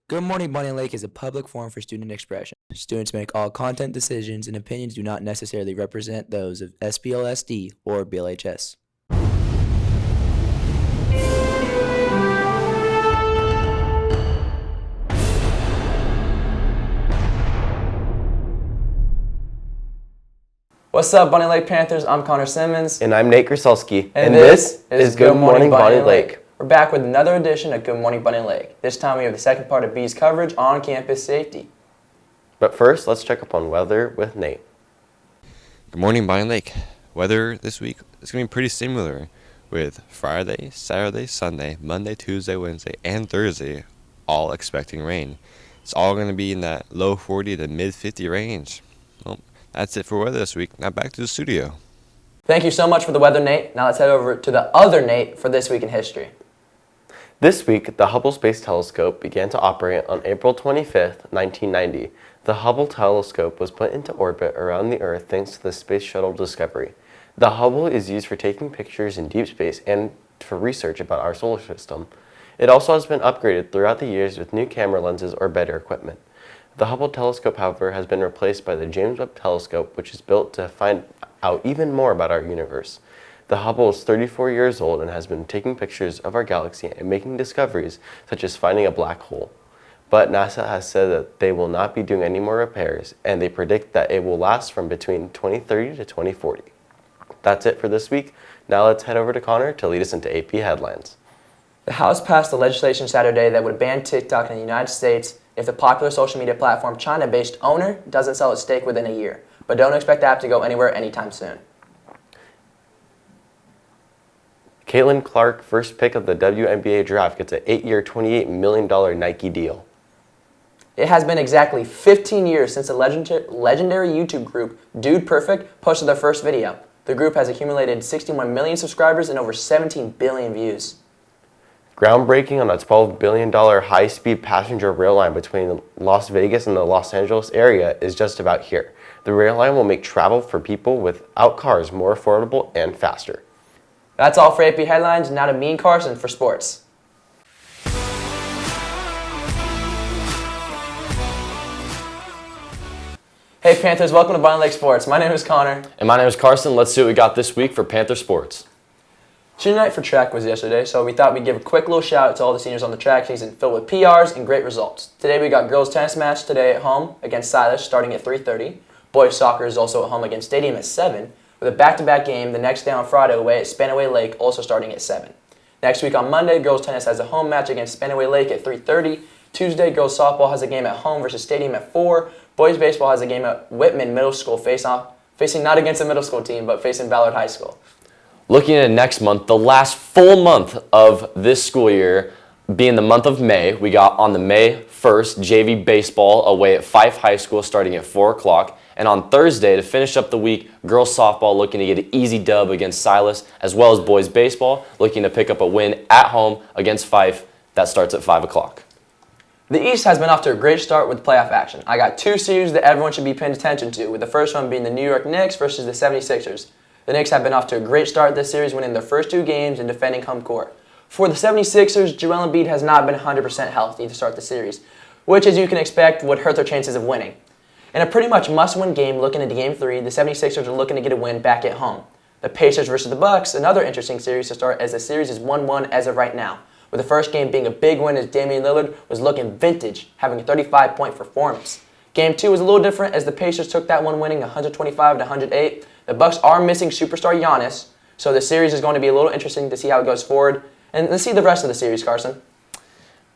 Good Morning Bonney Lake is a public forum for student expression. Students make all content decisions and opinions do not necessarily represent those of SBLSD or BLHS. What's up, Bonney Lake Panthers? I'm Connor Simmons. And I'm Nate Grzelski. And this is Good Morning Bonney Lake. We're back with another edition of Good Morning Bonney Lake. This time we have the second part of B's coverage on campus safety. But first, let's check up on weather with Nate. Good morning, Bonney Lake. Weather this week is going to be pretty similar with Friday, Saturday, Sunday, Monday, Tuesday, Wednesday, and Thursday all expecting rain. It's all going to be in that low 40 to mid 50 range. Well, that's it for weather this week. Now back to the studio. Thank you so much for the weather, Nate. Now let's head over to the other Nate for This Week in History. This week, the Hubble Space Telescope began to operate on April 25th, 1990. The Hubble telescope was put into orbit around the Earth thanks to the Space Shuttle Discovery. The Hubble is used for taking pictures in deep space and for research about our solar system. It also has been upgraded throughout the years with new camera lenses or better equipment. The Hubble telescope, however, has been replaced by the James Webb telescope, which is built to find out even more about our universe. The Hubble is 34 years old and has been taking pictures of our galaxy and making discoveries such as finding a black hole. But NASA has said that they will not be doing any more repairs, and they predict that it will last from between 2030 to 2040. That's it for this week. Now let's head over to Connor to lead us into AP headlines. The House passed a legislation Saturday that would ban TikTok in the United States if the popular social media platform China-based owner doesn't sell its stake within a year. But don't expect the app to go anywhere anytime soon. Caitlin Clark, first pick of the WNBA draft, gets an 8-year, $28 million Nike deal. It has been exactly 15 years since the legendary YouTube group Dude Perfect posted their first video. The group has accumulated 61 million subscribers and over 17 billion views. Groundbreaking on a $12 billion high-speed passenger rail line between Las Vegas and the Los Angeles area is just about here. The rail line will make travel for people without cars more affordable and faster. That's all for AP Headlines. Now to me and Carson for sports. Hey Panthers, welcome to Bonney Lake Sports. My name is Connor. And my name is Carson. Let's see what we got this week for Panther Sports. Senior night for track was yesterday, so we thought we'd give a quick little shout out to all the seniors on the track season filled with PRs and great results. Today we got girls tennis match today at home against Silas starting at 3:30. Boys soccer is also at home against Stadium at 7. With a back-to-back game the next day on Friday away at Spanaway Lake also starting at 7. Next week on Monday, girls tennis has a home match against Spanaway Lake at 3:30. Tuesday, girls softball has a game at home versus Stadium at 4. Boys baseball has a game at Whitman Middle School facing not against a middle school team, but facing Ballard High School. Looking at next month, the last full month of this school year being the month of May, we got on the May 1st JV baseball away at Fife High School starting at 4 o'clock. And on Thursday, to finish up the week, girls softball looking to get an easy dub against Silas, as well as boys baseball looking to pick up a win at home against Fife. That starts at 5 o'clock. The East has been off to a great start with playoff action. I got two series that everyone should be paying attention to, with the first one being the New York Knicks versus the 76ers. The Knicks have been off to a great start this series, winning their first two games and defending home court. For the 76ers, Joel Embiid has not been 100% healthy to start the series, which, as you can expect, would hurt their chances of winning. In a pretty much must-win game looking into Game 3, the 76ers are looking to get a win back at home. The Pacers versus the Bucks, another interesting series to start, as the series is 1-1 as of right now, with the first game being a big win as Damian Lillard was looking vintage, having a 35-point performance. Game 2 was a little different as the Pacers took that one winning 125-108. The Bucks are missing superstar Giannis, so the series is going to be a little interesting to see how it goes forward. And let's see the rest of the series, Carson.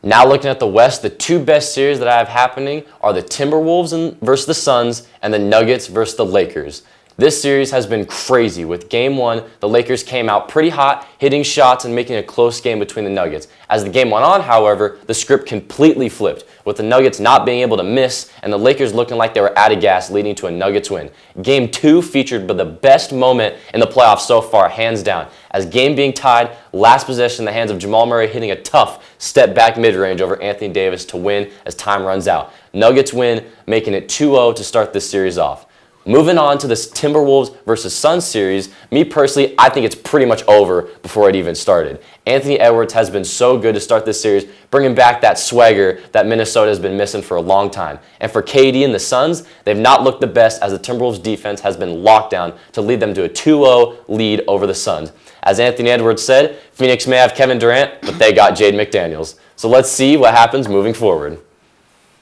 Now looking at the West, the two best series that I have happening are the Timberwolves versus the Suns and the Nuggets versus the Lakers. This series has been crazy. With Game 1, the Lakers came out pretty hot, hitting shots and making a close game between the Nuggets. As the game went on, however, the script completely flipped, with the Nuggets not being able to miss and the Lakers looking like they were out of gas, leading to a Nuggets win. Game 2 featured the best moment in the playoffs so far, hands down. As game being tied, last possession in the hands of Jamal Murray hitting a tough step-back mid-range over Anthony Davis to win as time runs out. Nuggets win, making it 2-0 to start this series off. Moving on to this Timberwolves versus Suns series, me personally, I think it's pretty much over before it even started. Anthony Edwards has been so good to start this series, bringing back that swagger that Minnesota has been missing for a long time. And for KD and the Suns, they've not looked the best as the Timberwolves defense has been locked down to lead them to a 2-0 lead over the Suns. As Anthony Edwards said, Phoenix may have Kevin Durant, but they got Jaden McDaniels. So let's see what happens moving forward.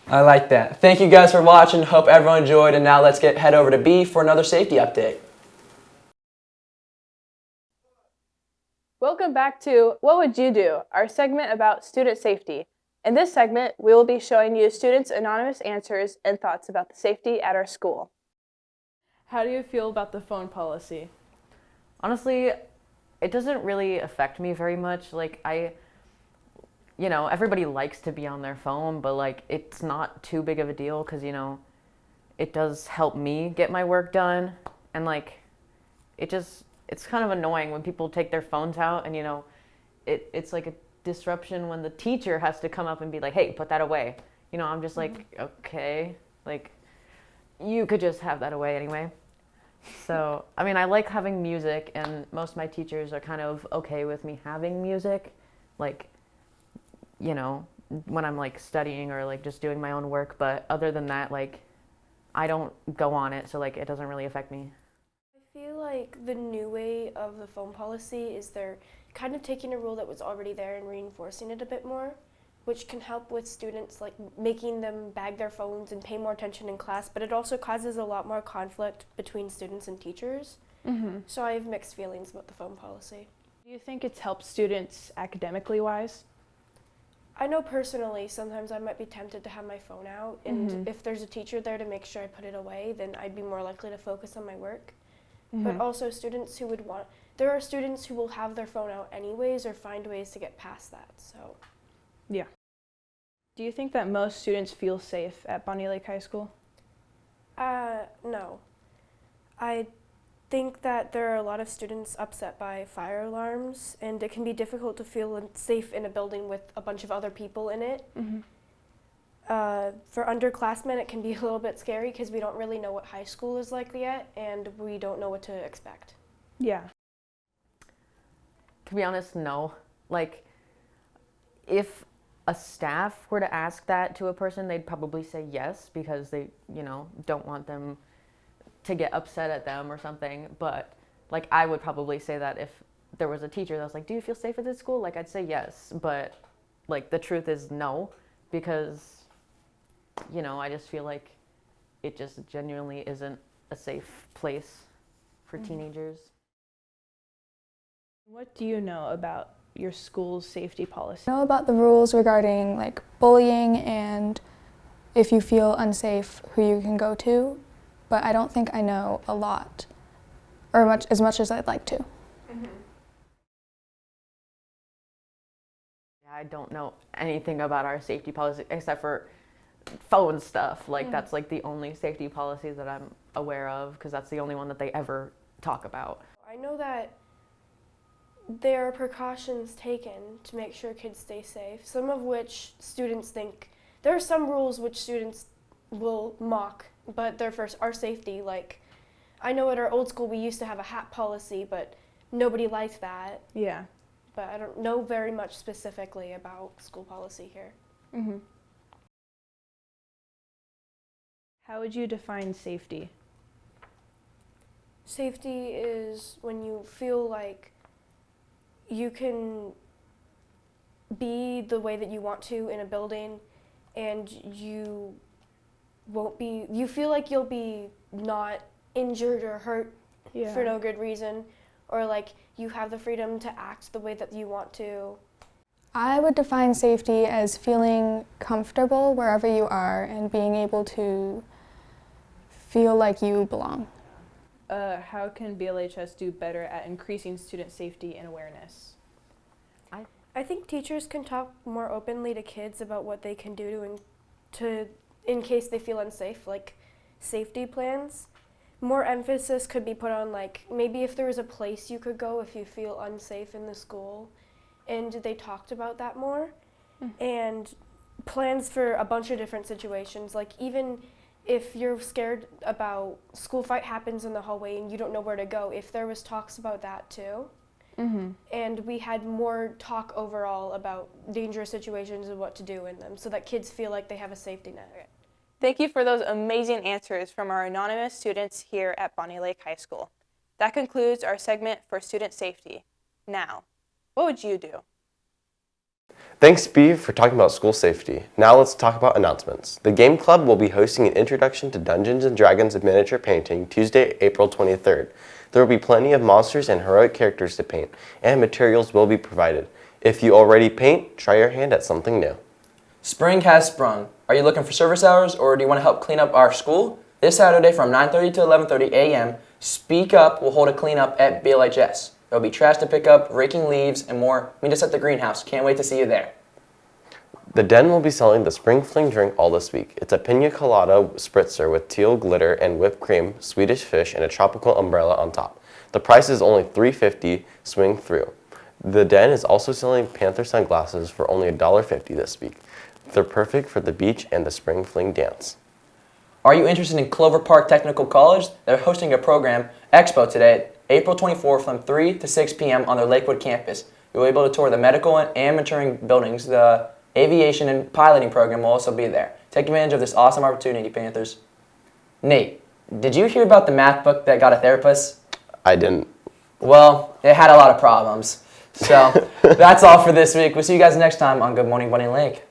I like that. Thank you guys for watching. Hope everyone enjoyed. And now let's head over to B for another safety update. Welcome back to What Would You Do?, our segment about student safety. In this segment, we will be showing you students' anonymous answers and thoughts about the safety at our school. How do you feel about the phone policy? Honestly, it doesn't really affect me very much. Everybody likes to be on their phone, but it's not too big of a deal because, it does help me get my work done. And it's kind of annoying when people take their phones out and, it's like a disruption when the teacher has to come up and be like, hey, put that away. I'm just okay, you could just have that away anyway. So, I like having music, and most of my teachers are kind of okay with me having music, when I'm studying or just doing my own work. But other than that, I don't go on it, so it doesn't really affect me. I feel like the new way of the phone policy is they're kind of taking a rule that was already there and reinforcing it a bit more, which can help with students making them bag their phones and pay more attention in class, but it also causes a lot more conflict between students and teachers. So I have mixed feelings about the phone policy. Do you think it's helped students academically wise? I know personally sometimes I might be tempted to have my phone out, and if there's a teacher there to make sure I put it away, then I'd be more likely to focus on my work. But also students who there are students who will have their phone out anyways or find ways to get past that, so. Yeah. Do you think that most students feel safe at Bonney Lake High School? No. I think that there are a lot of students upset by fire alarms, and it can be difficult to feel safe in a building with a bunch of other people in it. For underclassmen, it can be a little bit scary because we don't really know what high school is like yet, and we don't know what to expect. Yeah. To be honest, no. If a staff were to ask that to a person, they'd probably say yes because they, don't want them to get upset at them or something. But I would probably say that if there was a teacher that was like, do you feel safe at this school? I'd say yes, but the truth is no, because I just feel like it just genuinely isn't a safe place for teenagers. What do you know about your school's safety policy? I know about the rules regarding bullying and if you feel unsafe, who you can go to, but I don't think I know a lot or as much as I'd like to. Yeah, I don't know anything about our safety policy except for phone stuff. That's the only safety policy that I'm aware of because that's the only one that they ever talk about. I know that there are precautions taken to make sure kids stay safe, some of which students think, there are some rules which students will mock, but they're for our safety. I know at our old school we used to have a hat policy, but nobody liked that. Yeah. But I don't know very much specifically about school policy here. How would you define safety? Safety is when you feel like you can be the way that you want to in a building and you feel like you'll be not injured or hurt for no good reason, or you have the freedom to act the way that you want to. I would define safety as feeling comfortable wherever you are and being able to feel like you belong. How can BLHS do better at increasing student safety and awareness? I think teachers can talk more openly to kids about what they can do in case they feel unsafe, safety plans. More emphasis could be put on maybe if there was a place you could go if you feel unsafe in the school, and they talked about that more. And plans for a bunch of different situations, even if you're scared about school fight happens in the hallway and you don't know where to go, if there was talks about that too. And we had more talk overall about dangerous situations and what to do in them so that kids feel like they have a safety net. Thank you for those amazing answers from our anonymous students here at Bonney Lake High School. That concludes our segment for student safety. Now, what would you do? Thanks, B, for talking about school safety. Now let's talk about announcements. The Game Club will be hosting an Introduction to Dungeons & Dragons of Miniature Painting Tuesday, April 23rd. There will be plenty of monsters and heroic characters to paint, and materials will be provided. If you already paint, try your hand at something new. Spring has sprung. Are you looking for service hours, or do you want to help clean up our school? This Saturday from 9:30 to 11:30 a.m., Speak Up will hold a cleanup at BLHS. There will be trash to pick up, raking leaves, and more. Meet us at the greenhouse. Can't wait to see you there. The Den will be selling the Spring Fling drink all this week. It's a pina colada spritzer with teal glitter and whipped cream, Swedish fish, and a tropical umbrella on top. The price is only $3.50. Swing through. The Den is also selling Panther sunglasses for only $1.50 this week. They're perfect for the beach and the Spring Fling dance. Are you interested in Clover Park Technical College? They're hosting a program, Expo, today, April 24th from 3 to 6 p.m. on their Lakewood campus. You'll be able to tour the medical and maturing buildings. The aviation and piloting program will also be there. Take advantage of this awesome opportunity, Panthers. Nate, did you hear about the math book that got a therapist? I didn't. Well, it had a lot of problems. So that's all for this week. We'll see you guys next time on Good Morning Bonney Lake.